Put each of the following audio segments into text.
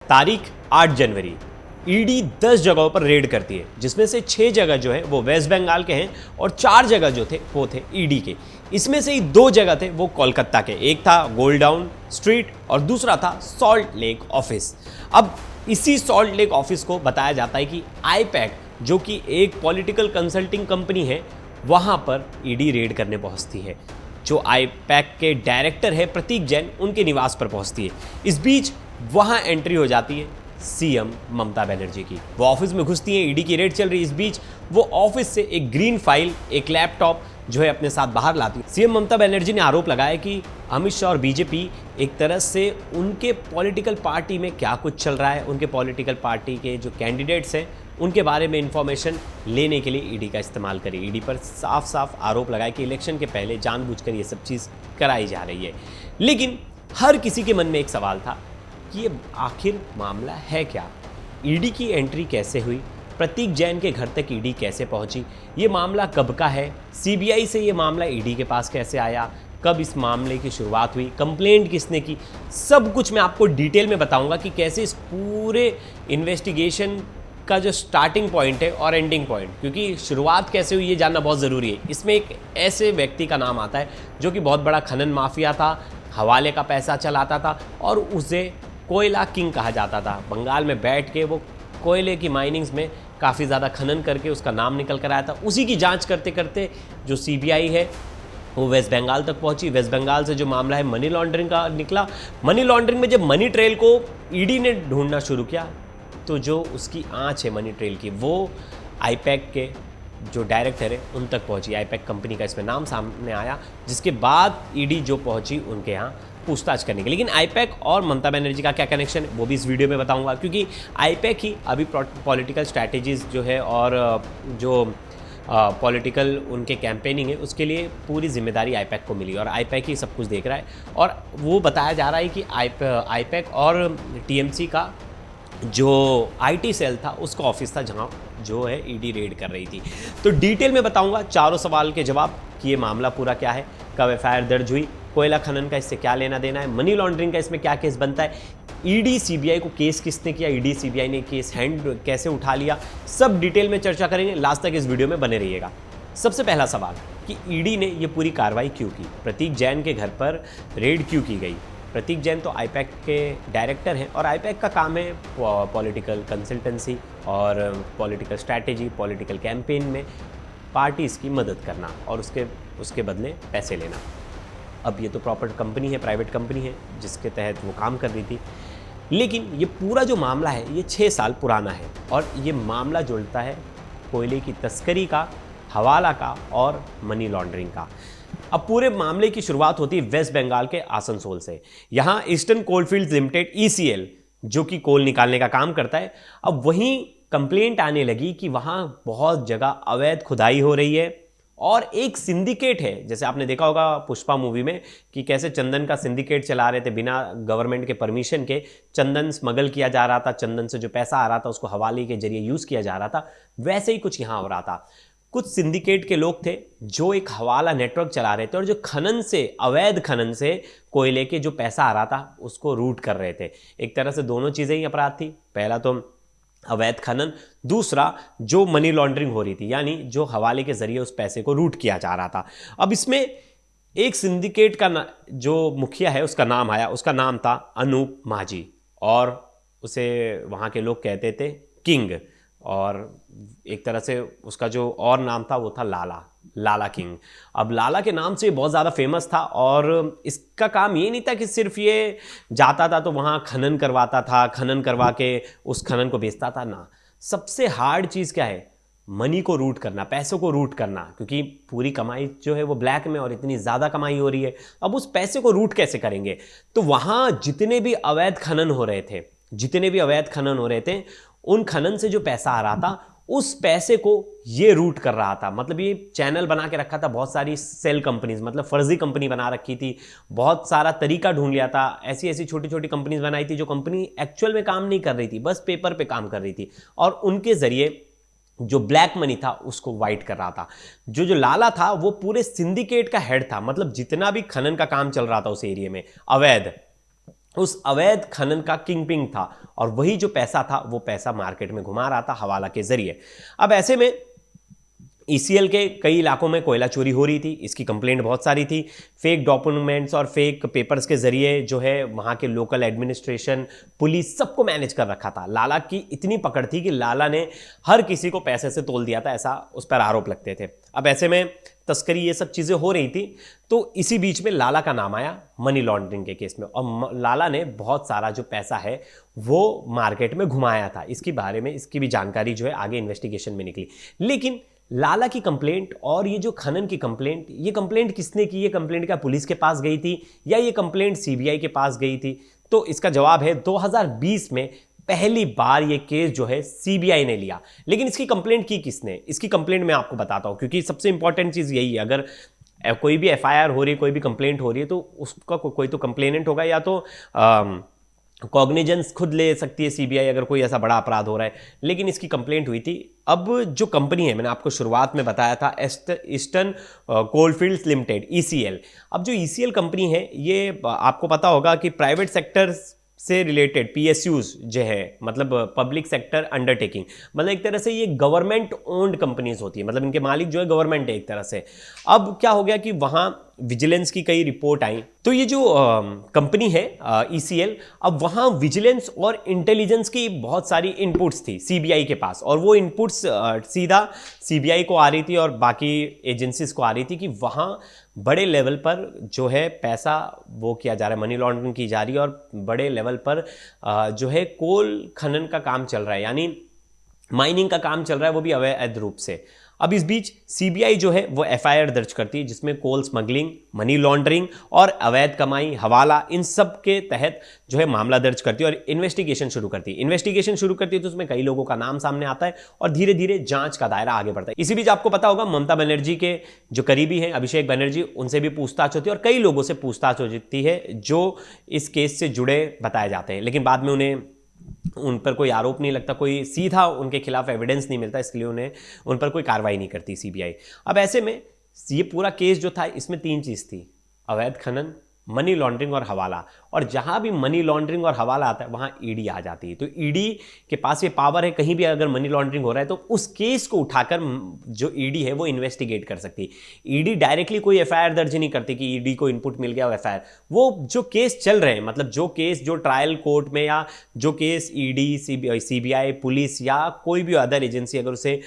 तारीख 8 जनवरी। ईडी 10 जगहों पर रेड करती है, जिसमें से 6 जगह जो है वो वेस्ट बंगाल के हैं और 4 जगह जो थे वो थे ईडी के। इसमें से ही 2 जगह थे वो कोलकाता के, एक था गोल्डाउन स्ट्रीट और दूसरा था सॉल्ट लेक ऑफिस। अब इसी सॉल्ट लेक ऑफिस को बताया जाता है कि आईपैक, जो कि एक पॉलिटिकल कंसल्टिंग कंपनी है, वहां पर ईडी रेड करने पहुंचती है। जो आईपैक के डायरेक्टर है प्रतीक जैन, उनके निवास पर पहुंचती है। इस बीच वहां एंट्री हो जाती है सीएम ममता बनर्जी की। वो ऑफिस में घुसती हैं, ईडी की रेड चल रही है। इस बीच वो ऑफिस से एक ग्रीन फाइल, एक लैपटॉप जो है अपने साथ बाहर लाती है। सीएम ममता बनर्जी ने आरोप लगाया कि अमित शाह और बीजेपी एक तरह से उनके पॉलिटिकल पार्टी में क्या कुछ चल रहा है, उनके पॉलिटिकल पार्टी के जो कैंडिडेट्स हैं उनके बारे में इंफॉर्मेशन लेने के लिए ईडी का इस्तेमाल करें। ईडी पर साफ साफ आरोप लगाया कि इलेक्शन के पहले जानबूझकर ये सब चीज़ कराई जा रही है। लेकिन हर किसी के मन में एक सवाल था कि ये आखिर मामला है क्या? ईडी की एंट्री कैसे हुई? प्रतीक जैन के घर तक ईडी कैसे पहुंची? ये मामला कब का है? सीबीआई से ये मामला ईडी के पास कैसे आया? कब इस मामले की शुरुआत हुई? कंप्लेंट किसने की? सब कुछ मैं आपको डिटेल में बताऊंगा कि कैसे इस पूरे इन्वेस्टिगेशन का जो स्टार्टिंग पॉइंट है और एंडिंग पॉइंट, क्योंकि शुरुआत कैसे हुई ये जानना बहुत ज़रूरी है। इसमें एक ऐसे व्यक्ति का नाम आता है जो कि बहुत बड़ा खनन माफिया था, हवाले का पैसा चलाता था और उसे कोयला किंग कहा जाता था। बंगाल में बैठ के वो कोयले की माइनिंग्स में काफ़ी ज़्यादा खनन करके उसका नाम निकल कर आया था। उसी की जांच करते करते जो सीबीआई है वो वेस्ट बंगाल तक पहुंची। वेस्ट बंगाल से जो मामला है मनी लॉन्ड्रिंग का निकला। मनी लॉन्ड्रिंग में जब मनी ट्रेल को ईडी ने ढूंढना शुरू किया तो जो उसकी आँच है मनी ट्रेल की, वो आईपैक के जो डायरेक्टर है उन तक पहुंची। आईपैक कंपनी का इसमें नाम सामने आया, जिसके बाद ईडी जो पहुंची उनके यहाँ पूछताछ करने के। लेकिन आईपैक और ममता बनर्जी का क्या कनेक्शन है वो भी इस वीडियो में बताऊंगा, क्योंकि आईपैक ही अभी पॉलिटिकल स्ट्रैटेजीज जो है और जो पॉलिटिकल उनके कैंपेनिंग है उसके लिए पूरी जिम्मेदारी आईपैक को मिली और आईपैक ही सब कुछ देख रहा है। और वो बताया जा रहा है कि आईपैक और टीएमसी का जो आईटी सेल था उसका ऑफिस था जहां जो है ईडी रेड कर रही थी। तो डिटेल में बताऊंगा चारों सवाल के जवाब कि ये मामला पूरा क्या है, कब एफआईआर दर्ज हुई, कोयला खनन का इससे क्या लेना देना है, मनी लॉन्ड्रिंग का इसमें क्या केस बनता है, ईडी सीबीआई को केस किसने किया, ईडी सीबीआई ने केस हैंड कैसे उठा लिया, सब डिटेल में चर्चा करेंगे। लास्ट तक इस वीडियो में बने रहिएगा। सबसे पहला सवाल कि ईडी ने ये पूरी कार्रवाई क्यों की, प्रतीक जैन के घर पर रेड क्यों की गई? प्रतीक जैन तो आईपैक के डायरेक्टर हैं और आईपैक का काम है पॉलिटिकल कंसल्टेंसी और पॉलिटिकल स्ट्रैटेजी, पॉलिटिकल कैंपेन में पार्टीज़ की मदद करना और उसके बदले पैसे लेना। अब ये तो प्रॉपर कंपनी है, प्राइवेट कंपनी है जिसके तहत वो काम कर रही थी। लेकिन ये पूरा जो मामला है ये 6 साल पुराना है और ये मामला जुड़ता है कोयले की तस्करी का, हवाला का और मनी लॉन्ड्रिंग का। अब पूरे मामले की शुरुआत होती है वेस्ट बंगाल के आसनसोल से। यहाँ ईस्टर्न कोलफील्ड्स लिमिटेड ईसीएल जो कि कोल निकालने का काम करता है, अब वहीं कंप्लेंट आने लगी कि वहाँ बहुत जगह अवैध खुदाई हो रही है और एक सिंडिकेट है। जैसे आपने देखा होगा पुष्पा मूवी में कि कैसे चंदन का सिंडिकेट चला रहे थे, बिना गवर्नमेंट के परमिशन के चंदन स्मगल किया जा रहा था, चंदन से जो पैसा आ रहा था उसको हवाले के जरिए यूज़ किया जा रहा था, वैसे ही कुछ यहाँ हो रहा था। कुछ सिंडिकेट के लोग थे जो एक हवाला नेटवर्क चला रहे थे और जो खनन से, अवैध खनन से कोयले के जो पैसा आ रहा था उसको रूट कर रहे थे। एक तरह से दोनों चीज़ें ही अपराध थी, पहला तो अवैध खनन, दूसरा जो मनी लॉन्ड्रिंग हो रही थी, यानी जो हवाले के जरिए उस पैसे को रूट किया जा रहा था। अब इसमें एक सिंडिकेट का जो मुखिया है उसका नाम आया, उसका नाम था अनूप माझी और उसे वहाँ के लोग कहते थे किंग, और एक तरह से उसका जो और नाम था वो था लाला किंग। अब लाला के नाम से बहुत ज़्यादा फेमस था और इसका काम ये नहीं था कि सिर्फ ये जाता था तो वहाँ खनन करवाता था, खनन करवा के उस खनन को बेचता था ना। सबसे हार्ड चीज़ क्या है? मनी को रूट करना, पैसों को रूट करना, क्योंकि पूरी कमाई जो है वो ब्लैक में और इतनी ज़्यादा कमाई हो रही है। अब उस पैसे को रूट कैसे करेंगे? तो वहाँ जितने भी अवैध खनन हो रहे थे उन खनन से जो पैसा आ रहा था उस पैसे को ये रूट कर रहा था। मतलब ये चैनल बना के रखा था, बहुत सारी सेल कंपनीज, मतलब फर्जी कंपनी बना रखी थी, बहुत सारा तरीका ढूंढ लिया था, ऐसी ऐसी छोटी छोटी कंपनीज बनाई थी जो कंपनी एक्चुअल में काम नहीं कर रही थी, बस पेपर पे काम कर रही थी और उनके जरिए जो ब्लैक मनी था उसको वाइट कर रहा था। जो लाला था वो पूरे सिंडिकेट का हेड था, मतलब जितना भी खनन का काम चल रहा था उस एरिया में अवैध, उस अवैध खनन का किंगपिन था और वही जो पैसा था वो पैसा मार्केट में घुमा रहा था हवाला के जरिए। अब ऐसे में ईसीएल के कई इलाकों में कोयला चोरी हो रही थी, इसकी कंप्लेंट बहुत सारी थी। फेक डॉक्यूमेंट्स और फेक पेपर्स के जरिए जो है वहाँ के लोकल एडमिनिस्ट्रेशन, पुलिस सबको मैनेज कर रखा था। लाला की इतनी पकड़ थी कि लाला ने हर किसी को पैसे से तोल दिया था, ऐसा उस पर आरोप लगते थे। अब ऐसे में तस्करी ये सब चीज़ें हो रही थी, तो इसी बीच में लाला का नाम आया मनी लॉन्ड्रिंग के केस में, और लाला ने बहुत सारा जो पैसा है वो मार्केट में घुमाया था। इसके बारे में इसकी भी जानकारी जो है आगे इन्वेस्टिगेशन में निकली। लेकिन लाला की कंप्लेंट और ये जो खनन की कंप्लेंट, ये कंप्लेंट किसने की? ये कंप्लेंट क्या पुलिस के पास गई थी या ये कंप्लेंट सीबीआई के पास गई थी? तो इसका जवाब है 2020 में पहली बार ये केस जो है सीबीआई ने लिया। लेकिन इसकी कंप्लेंट की किसने? इसकी कंप्लेंट मैं आपको बताता हूं, क्योंकि सबसे इंपॉर्टेंट चीज यही है। अगर कोई भी एफआईआर हो रही है, कोई भी कंप्लेंट हो रही है, तो उसका कोई तो कंप्लेनेंट होगा, या तो कॉग्निजेंस खुद ले सकती है सीबीआई अगर कोई ऐसा बड़ा अपराध हो रहा है। लेकिन इसकी कंप्लेंट हुई थी। अब जो कंपनी है, मैंने आपको शुरुआत में बताया था, ईस्टर्न कोलफील्ड्स लिमिटेड, ईसीएल। अब जो ईसीएल कंपनी है, ये आपको पता होगा कि प्राइवेट सेक्टर से रिलेटेड पीएसयूज जो है, मतलब पब्लिक सेक्टर अंडरटेकिंग, मतलब एक तरह से ये गवर्नमेंट ओन्ड कंपनीज होती है, मतलब इनके मालिक जो है गवर्नमेंट है एक तरह से। अब क्या हो गया कि वहां विजिलेंस की कई रिपोर्ट आई, तो ये जो कंपनी है ईसीएल, अब वहां विजिलेंस और इंटेलिजेंस की बहुत सारी इनपुट्स थी सीबीआई के पास, और वो इनपुट्स सीधा सीबीआई को आ रही थी और बाकी एजेंसीज को आ रही थी कि वहां बड़े लेवल पर जो है पैसा वो किया जा रहा है, मनी लॉन्ड्रिंग की जा रही है, और बड़े लेवल पर जो है कोल खनन का काम चल रहा है, यानी माइनिंग का काम चल रहा है, वो भी अवैध रूप से। अब इस बीच सीबीआई जो है वो एफआईआर दर्ज करती है, जिसमें कोल स्मगलिंग, मनी लॉन्ड्रिंग और अवैध कमाई, हवाला, इन सब के तहत जो है मामला दर्ज करती है और इन्वेस्टिगेशन शुरू करती है। इन्वेस्टिगेशन शुरू करती है तो उसमें कई लोगों का नाम सामने आता है और धीरे धीरे जांच का दायरा आगे बढ़ता है। इसी बीच आपको पता होगा ममता बनर्जी के जो करीबी हैं अभिषेक बनर्जी, उनसे भी पूछताछ होती है और कई लोगों से पूछताछ हो जाती है जो इस केस से जुड़े बताए जाते हैं, लेकिन बाद में उन्हें उन पर कोई आरोप नहीं लगता, कोई सीधा उनके खिलाफ एविडेंस नहीं मिलता, इसलिए उन्हें उन पर कोई कार्रवाई नहीं करती सीबीआई। अब ऐसे में ये पूरा केस जो था, इसमें तीन चीज थी: अवैध खनन, मनी लॉन्ड्रिंग और हवाला। और जहां भी मनी लॉन्ड्रिंग और हवाला आता है वहां ईडी आ जाती है। तो ईडी के पास ये पावर है, कहीं भी अगर मनी लॉन्ड्रिंग हो रहा है तो उस केस को उठाकर जो ईडी है वो इन्वेस्टिगेट कर सकती है। ईडी डायरेक्टली कोई एफआईआर दर्ज नहीं करती कि ईडी को इनपुट मिल गया एफआईआर। वो जो केस चल रहे हैं, मतलब जो केस जो ट्रायल कोर्ट में, या जो केस ईडी, सीबीआई, पुलिस या कोई भी अदर एजेंसी अगर उसे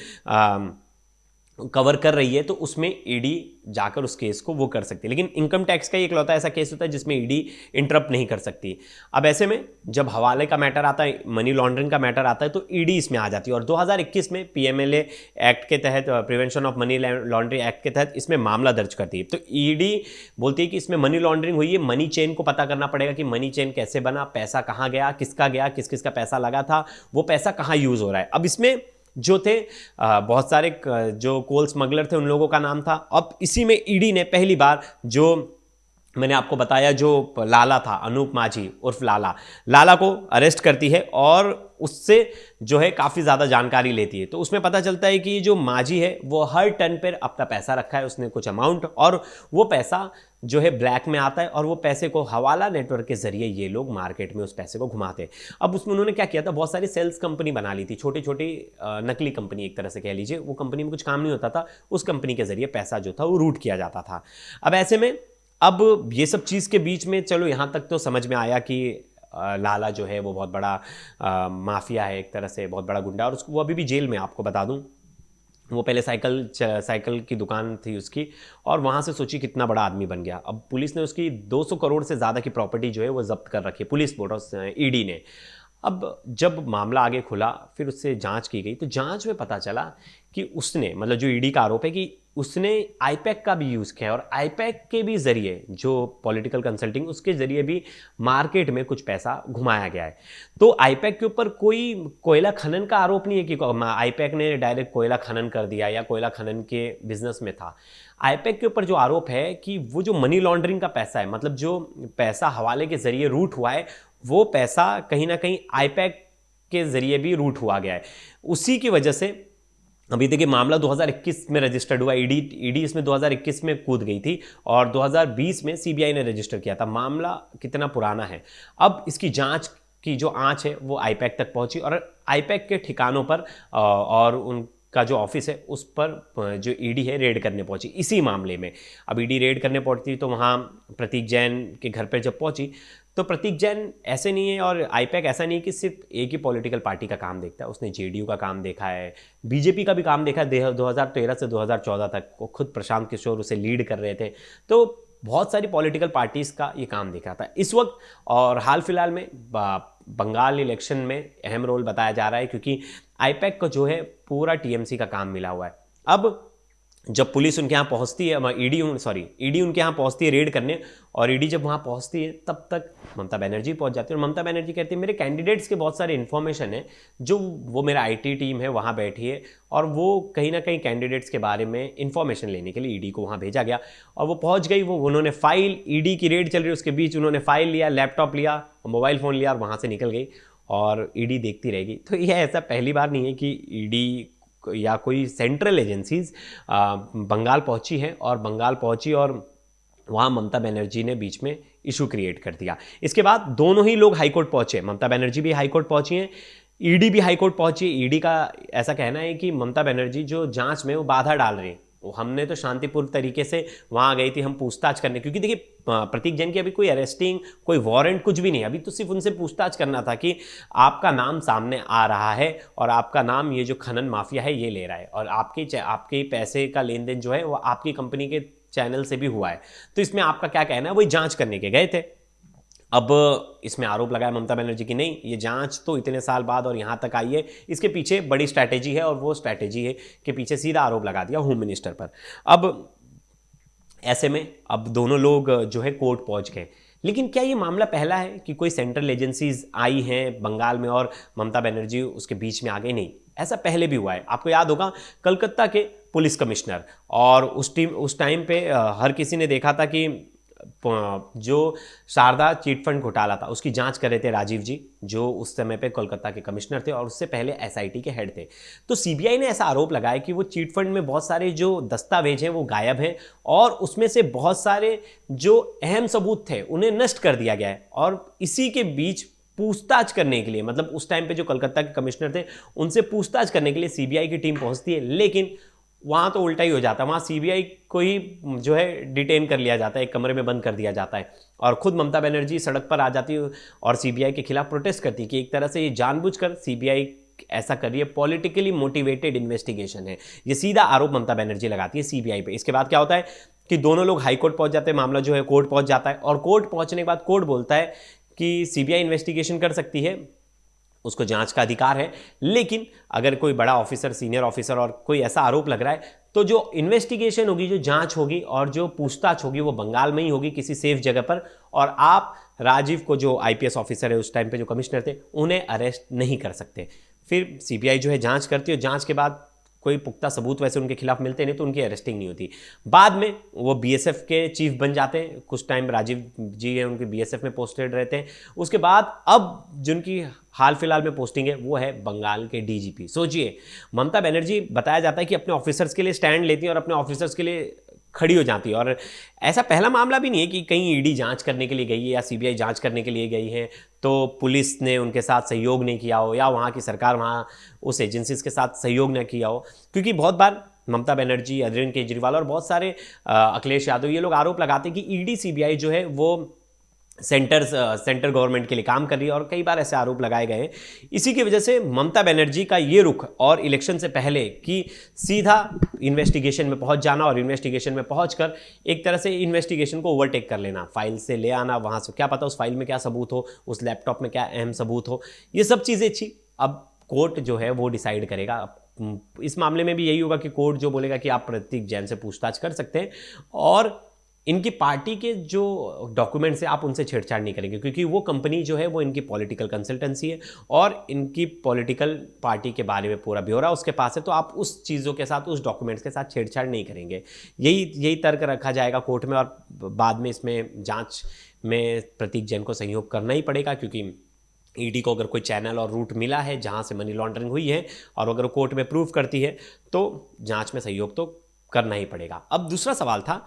कवर कर रही है, तो उसमें ईडी जाकर उस केस को वो कर सकती है। लेकिन इनकम टैक्स का एक लौता ऐसा केस होता है जिसमें ईडी इंटरप्ट नहीं कर सकती। अब ऐसे में जब हवाले का मैटर आता है, मनी लॉन्ड्रिंग का मैटर आता है, तो ईडी इसमें आ जाती है। और 2021 में पीएमएलए एक्ट के तहत, prevention of money laundering act के तहत इसमें मामला दर्ज करती है। तो ईडी बोलती है कि इसमें मनी लॉन्ड्रिंग हुई है, मनी चेन को पता करना पड़ेगा कि मनी चेन कैसे बना, पैसा कहाँ गया, किस किस का पैसा लगा था, वो पैसा कहाँ यूज हो रहा है। अब इसमें जो थे बहुत सारे जो कोल स्मगलर थे, उन लोगों का नाम था। अब इसी में ईडी ने पहली बार, जो मैंने आपको बताया, जो लाला था, अनूप माझी उर्फ लाला को अरेस्ट करती है और उससे जो है काफ़ी ज़्यादा जानकारी लेती है। तो उसमें पता चलता है कि जो माझी है वो हर टन पर अपना पैसा रखा है, उसने कुछ अमाउंट, और वो पैसा जो है ब्लैक में आता है और वो पैसे को हवाला नेटवर्क के जरिए ये लोग मार्केट में उस पैसे को घुमाते हैं। अब उसमें उन्होंने क्या किया था, बहुत सारी सेल्स कंपनी बना ली थी, छोटी छोटी नकली कंपनी एक तरह से कह लीजिए। वो कंपनी में कुछ काम नहीं होता था, उस कंपनी के जरिए पैसा जो था वो रूट किया जाता था। अब ऐसे में अब ये सब चीज़ के बीच में, चलो यहाँ तक तो समझ में आया कि लाला जो है वो बहुत बड़ा माफिया है, एक तरह से बहुत बड़ा गुंडा, और उसको वो अभी भी जेल में। आपको बता दूं, वो पहले साइकिल की दुकान थी उसकी, और वहाँ से सोची कितना बड़ा आदमी बन गया। अब पुलिस ने उसकी 200 करोड़ से ज़्यादा की प्रॉपर्टी जो है वो जब्त कर रखी है, पुलिस बोर्ड ईडी ने। अब जब मामला आगे खुला, फिर उससे जांच की गई, तो जांच में पता चला कि उसने, मतलब जो ईडी का आरोप है कि उसने आईपैक का भी यूज़ किया है, और आईपैक के भी जरिए, जो पॉलिटिकल कंसल्टिंग, उसके जरिए भी मार्केट में कुछ पैसा घुमाया गया है। तो आईपैक के ऊपर कोई कोयला खनन का आरोप नहीं है कि आईपैक ने डायरेक्ट कोयला खनन कर दिया या कोयला खनन के बिजनेस में था। आईपैक के ऊपर जो आरोप है कि वो जो मनी लॉन्ड्रिंग का पैसा है, मतलब जो पैसा हवाले के जरिए रूट हुआ है, वो पैसा कहीं ना कहीं आईपैक के जरिए भी रूट हुआ गया है। उसी की वजह से अभी देखिए मामला 2021 में रजिस्टर्ड हुआ, ईडी इसमें 2021 में कूद गई थी और 2020 में सीबीआई ने रजिस्टर किया था। मामला कितना पुराना है। अब इसकी जांच की जो आंच है वो आईपैक तक पहुंची और आईपैक के ठिकानों पर और उनका जो ऑफिस है उस पर जो ईडी है रेड करने पहुंची इसी मामले में। अब ईडी रेड करने पहुंची तो वहाँ प्रतीक जैन के घर पर जब पहुंची तो प्रतीक जैन ऐसे नहीं है और आईपैक ऐसा नहीं है कि सिर्फ एक ही पॉलिटिकल पार्टी का काम देखता है। उसने जेडीयू का काम देखा है, बीजेपी का भी काम देखा है। 2013 से 2014 तक वो खुद प्रशांत किशोर उसे लीड कर रहे थे, तो बहुत सारी पॉलिटिकल पार्टीज़ का ये काम देखा था इस वक्त। और हाल फिलहाल में बंगाल इलेक्शन में अहम रोल बताया जा रहा है क्योंकि आईपैक को जो है पूरा टीएमसी का काम मिला हुआ है। अब जब पुलिस उनके यहाँ पहुँचती है, ईडी उनके यहाँ पहुँचती है रेड करने, और ईडी जब वहाँ पहुँचती है तब तक ममता बनर्जी पहुँच जाती है और ममता बनर्जी कहती है मेरे कैंडिडेट्स के बहुत सारे इन्फॉर्मेशन है जो वो मेरा आईटी टीम है वहाँ बैठी है और वो कहीं ना कहीं कैंडिडेट्स के बारे में इन्फॉर्मेशन लेने के लिए ईडी को वहाँ भेजा गया और वो पहुँच गई। उन्होंने फाइल, ईडी की रेड चल रही है उसके बीच उन्होंने फाइल लिया, लैपटॉप लिया, मोबाइल फ़ोन लिया और वहाँ से निकल गई और ईडी देखती रहेगी। तो यह ऐसा पहली बार नहीं है कि ईडी या कोई सेंट्रल एजेंसीज बंगाल पहुंची है और बंगाल पहुंची और वहाँ ममता बनर्जी ने बीच में इशू क्रिएट कर दिया। इसके बाद दोनों ही लोग हाईकोर्ट पहुंचे, ममता बनर्जी भी हाईकोर्ट पहुंची हैं, ईडी भी हाईकोर्ट पहुंची। ईडी का ऐसा कहना है कि ममता बनर्जी जो जांच में वो बाधा डाल रही है, हमने तो शांतिपूर्ण तरीके से वहाँ गई थी हम पूछताछ करने, क्योंकि देखिए प्रतीक जैन की अभी कोई अरेस्टिंग, कोई वारंट कुछ भी नहीं, अभी तो सिर्फ उनसे पूछताछ करना था कि आपका नाम सामने आ रहा है और आपका नाम ये जो खनन माफिया है ये ले रहा है और आपके पैसे का लेन देन जो है वो आपकी कंपनी के चैनल से भी हुआ है, तो इसमें आपका क्या कहना है, वही जांच करने के गए थे। अब इसमें आरोप लगाया ममता बनर्जी की नहीं, ये जांच तो इतने साल बाद और यहाँ तक आई है, इसके पीछे बड़ी स्ट्रैटेजी है और वो स्ट्रैटेजी है कि पीछे सीधा आरोप लगा दिया होम मिनिस्टर पर। अब ऐसे में अब दोनों लोग जो है कोर्ट पहुँच गए, लेकिन क्या ये मामला पहला है कि कोई सेंट्रल एजेंसीज आई हैं बंगाल में और ममता बनर्जी उसके बीच में आ गई? नहीं, ऐसा पहले भी हुआ है। आपको याद होगा कलकत्ता के पुलिस कमिश्नर, और उस टाइम पे हर किसी ने देखा था कि जो शारदा चिट फंड घोटाला था उसकी जांच कर रहे थे राजीव जी, जो उस समय पे कोलकाता के कमिश्नर थे और उससे पहले एसआईटी के हेड थे। तो सीबीआई ने ऐसा आरोप लगाया कि वो चिट फंड में बहुत सारे जो दस्तावेज हैं वो गायब हैं और उसमें से बहुत सारे जो अहम सबूत थे उन्हें नष्ट कर दिया गया है। और इसी के बीच पूछताछ करने के लिए, मतलब उस टाइम पे जो कलकत्ता के कमिश्नर थे उनसे पूछताछ करने के लिए सीबीआई की टीम पहुंचती है, लेकिन वहाँ तो उल्टा ही हो जाता है। वहाँ सीबीआई को ही जो है डिटेन कर लिया जाता है, एक कमरे में बंद कर दिया जाता है और खुद ममता बनर्जी सड़क पर आ जाती है और सीबीआई के खिलाफ प्रोटेस्ट करती है कि एक तरह से ये जानबूझकर सीबीआई ऐसा कर रही है, पॉलिटिकली मोटिवेटेड इन्वेस्टिगेशन है। ये सीधा आरोप ममता बनर्जी लगाती है सीबीआई पे। इसके बाद क्या होता है कि दोनों लोग हाईकोर्ट पहुंच जाते हैं, मामला जो है कोर्ट पहुंच जाता है और कोर्ट पहुंचने के बाद कोर्ट बोलता है कि सीबीआई इन्वेस्टिगेशन कर सकती है, उसको जांच का अधिकार है, लेकिन अगर कोई बड़ा ऑफिसर, सीनियर ऑफिसर और कोई ऐसा आरोप लग रहा है तो जो इन्वेस्टिगेशन होगी, जो जांच होगी और जो पूछताछ होगी वो बंगाल में ही होगी किसी सेफ जगह पर, और आप राजीव को, जो आईपीएस ऑफिसर है उस टाइम पे जो कमिश्नर थे, उन्हें अरेस्ट नहीं कर सकते। फिर सीबीआई जो है जांच करती है, जांच के बाद कोई पुख्ता सबूत वैसे उनके खिलाफ मिलते नहीं तो उनकी अरेस्टिंग नहीं होती। बाद में वो बीएसएफ के चीफ बन जाते हैं, कुछ टाइम राजीव जी है उनके बीएसएफ में पोस्टेड रहते हैं। उसके बाद अब जिनकी हाल फिलहाल में पोस्टिंग है वो है बंगाल के डीजीपी। सोचिए, ममता बनर्जी बताया जाता है कि अपने ऑफिसर्स के लिए स्टैंड लेती है और अपने ऑफिसर्स के लिए खड़ी हो जाती है, और ऐसा पहला मामला भी नहीं है कि कहीं ईडी जांच करने के लिए गई है या सीबीआई जांच करने के लिए गई है तो पुलिस ने उनके साथ सहयोग नहीं किया हो या वहाँ की सरकार वहाँ उस एजेंसीज के साथ सहयोग न किया हो। क्योंकि बहुत बार ममता बनर्जी, अरविंद केजरीवाल और बहुत सारे अखिलेश यादव, ये लोग आरोप लगाते हैं कि ईडी सीबीआई जो है वो सेंटर गवर्नमेंट के लिए काम कर रही है और कई बार ऐसे आरोप लगाए गए हैं। इसी की वजह से ममता बनर्जी का ये रुख और इलेक्शन से पहले कि सीधा इन्वेस्टिगेशन में पहुंच जाना और इन्वेस्टिगेशन में पहुंचकर एक तरह से इन्वेस्टिगेशन को ओवरटेक कर लेना, फाइल से ले आना, वहां से क्या पता उस फाइल में क्या सबूत हो, उस लैपटॉप में क्या अहम सबूत हो, ये सब चीज़ें थी। अब कोर्ट जो है वो डिसाइड करेगा। इस मामले में भी यही होगा कि कोर्ट जो बोलेगा कि आप प्रतीक जैन से पूछताछ कर सकते हैं और इनकी पार्टी के जो डॉक्यूमेंट्स हैं आप उनसे छेड़छाड़ नहीं करेंगे, क्योंकि वो कंपनी जो है वो इनकी पॉलिटिकल कंसल्टेंसी है और इनकी पॉलिटिकल पार्टी के बारे में पूरा ब्यौरा उसके पास है, तो आप उस चीज़ों के साथ, उस डॉक्यूमेंट्स के साथ छेड़छाड़ नहीं करेंगे। यही तर्क रखा जाएगा कोर्ट में और बाद में इसमें जांच में प्रतीक जैन को सहयोग करना ही पड़ेगा, क्योंकि ईडी को अगर कोई चैनल और रूट मिला है जहां से मनी लॉन्ड्रिंग हुई है और अगर वो कोर्ट में प्रूव करती है तो जांच में सहयोग तो करना ही पड़ेगा। अब दूसरा सवाल था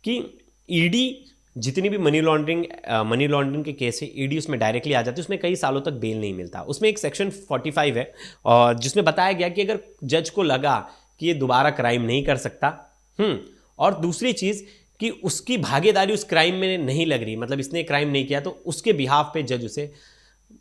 कि ईडी जितनी भी मनी लॉन्ड्रिंग के केस है, ईडी उसमें डायरेक्टली आ जाती है, उसमें कई सालों तक बेल नहीं मिलता। उसमें एक सेक्शन 45 है और जिसमें बताया गया कि अगर जज को लगा कि ये दोबारा क्राइम नहीं कर सकता, और दूसरी चीज़ कि उसकी भागीदारी उस क्राइम में नहीं लग रही, मतलब इसने क्राइम नहीं किया, तो उसके बिहाफ पे जज उसे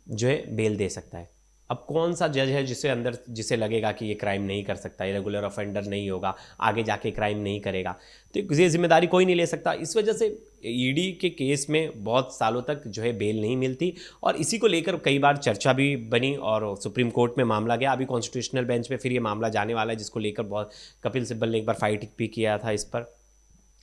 जो है बेल दे सकता है। अब कौन सा जज है जिसे लगेगा कि ये क्राइम नहीं कर सकता, ये रेगुलर ऑफेंडर नहीं होगा, आगे जाके क्राइम नहीं करेगा, तो ये जिम्मेदारी कोई नहीं ले सकता। इस वजह से ईडी के केस में बहुत सालों तक जो है बेल नहीं मिलती और इसी को लेकर कई बार चर्चा भी बनी और सुप्रीम कोर्ट में मामला गया। अभी कॉन्स्टिट्यूशनल बेंच में फिर ये मामला जाने वाला है, जिसको लेकर बहुत कपिल सिब्बल ने एक बार फाइट भी किया था इस पर,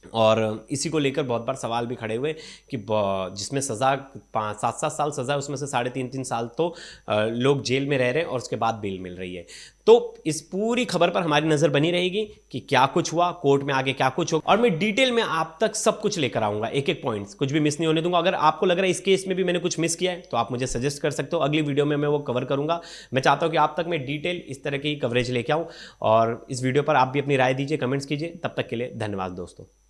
और इसी को लेकर बहुत बार सवाल भी खड़े हुए कि जिसमें सज़ा 5-7 साल सज़ा, उसमें से 3.5-3 साल तो लोग जेल में रह रहे हैं और उसके बाद बेल मिल रही है। तो इस पूरी खबर पर हमारी नज़र बनी रहेगी कि क्या कुछ हुआ कोर्ट में, आगे क्या कुछ होगा, और मैं डिटेल में आप तक सब कुछ लेकर आऊँगा, एक एक पॉइंट्स, कुछ भी मिस नहीं होने दूंगा। अगर आपको लग रहा है इस केस में भी मैंने कुछ मिस किया है तो आप मुझे सजेस्ट कर सकते हो, अगली वीडियो में मैं वो कवर करूँगा। मैं चाहता हूँ कि आप तक मैं डिटेल इस तरह की कवरेज लेके आऊँ, और इस वीडियो पर आप भी अपनी राय दीजिए, कमेंट्स कीजिए। तब तक के लिए धन्यवाद दोस्तों।